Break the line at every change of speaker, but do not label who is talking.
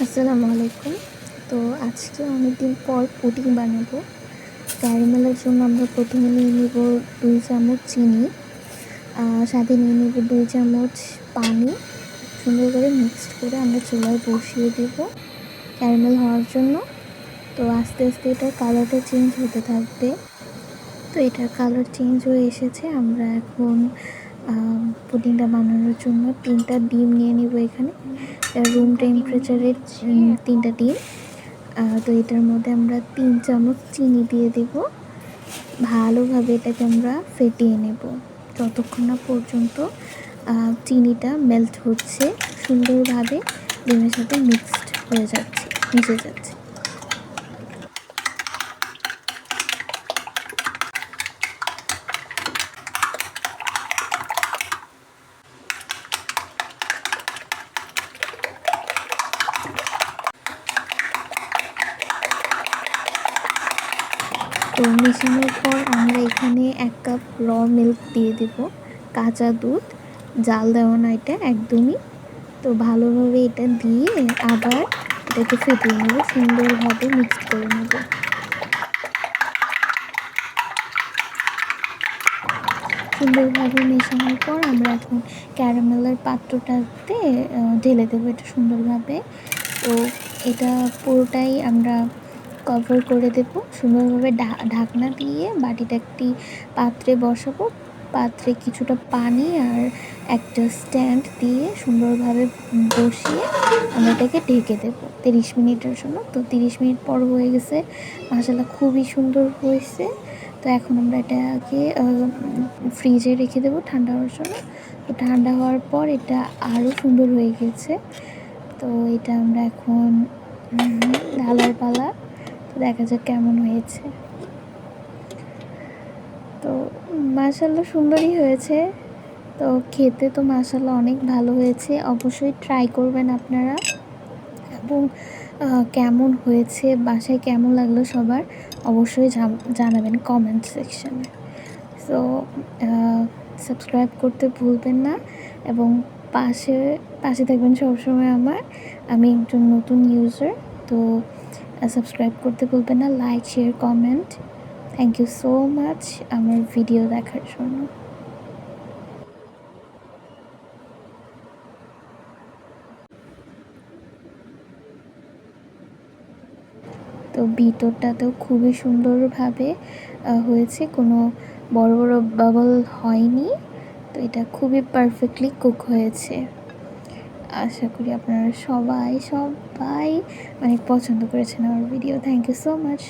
আসসালামু আলাইকুম। তো আজকে অনেকদিন পর পুডিং বানাবো। ক্যারামেলের জন্য আমরা প্রথমে নিয়ে নেব 2 চামচ চিনি, সাথে নিয়ে নেব 2 চামচ পানি। সুন্দর করে মিক্সড করে আমরা চুলায় বসিয়ে দেব ক্যারামেল হওয়ার জন্য। তো আস্তে আস্তে এটার কালারটা চেঞ্জ হতে থাকবে। তো এটার কালার চেঞ্জ হয়ে এসেছে। আমরা এখন পুডিংটা বানানোর জন্য 3টা ডিম নিয়ে নেব এখানে। রুম টেম্পারেচারের 3টা ডিম। তো এটার মধ্যে আমরা 3 চামচ চিনি দিয়ে দেব। ভালোভাবে এটাকে আমরা ফেটিয়ে নেব যতক্ষণ না পর্যন্ত চিনিটা মেল্ট হচ্ছে, সুন্দরভাবে ডিমের সাথে মিশে যাচ্ছে। তো মেশানোর পর আমরা এখানে 1 কাপ র মিল্ক দিয়ে দেব, কাঁচা দুধ, জাল দেওয়া না এটা একদমই। তো ভালোভাবে এটা দিয়ে আবার এটাকে ফেটিয়ে নেব, সুন্দরভাবে মিক্সড করে নেব। সুন্দরভাবে মেশানোর পর আমরা এখন ক্যারামেলের পাত্রটাতে ঢেলে দেবো এটা সুন্দরভাবে। তো এটা পুরোটাই আমরা কভার করে দেব সুন্দরভাবে, ঢাকনা দিয়ে বাটিটা একটি পাত্রে বসাবো। পাত্রে কিছুটা পানি আর একটা স্ট্যান্ড দিয়ে সুন্দরভাবে বসিয়ে আমরা এটাকে ঢেকে দেবো 30 মিনিটের জন্য। তো 30 মিনিট পর হয়ে গেছে, মাশাআল্লাহ খুবই সুন্দর হয়েছে। তো এখন আমরা এটাকে ফ্রিজে রেখে দেবো ঠান্ডা হওয়ার জন্য। তো ঠান্ডা হওয়ার পর এটা আরও সুন্দর হয়ে গেছে। তো এটা আমরা এখন ঢালার পালা। তো দেখা যাক কেমন হয়েছে। তো মাশাআল্লাহ সুন্দরই হয়েছে। তো খেতে তো মাশাআল্লাহ অনেক ভালো হয়েছে। অবশ্যই ট্রাই করবেন আপনারা, এবং কেমন হয়েছে, বাসায় কেমন লাগলো সবার অবশ্যই জানাবেন কমেন্ট সেকশানে। সো সাবস্ক্রাইব করতে ভুলবেন না, এবং পাশে থাকবেন সবসময় আমার। আমি একজন নতুন ইউজার, তো সাবস্ক্রাইব করতে ভুলবেন না, like, share, comment. Thank you so much আমার ভিডিও দেখার জন্য। তো ভিতরটাতেও খুবই সুন্দরভাবে হয়েছে, কোনো বড় বড় বাবল হয়নি। তো এটা খুবই পারফেক্টলি কুক হয়েছে। আশা করি আপনারা সবাই অনেক পছন্দ করেছেন আমার video. Thank you so much.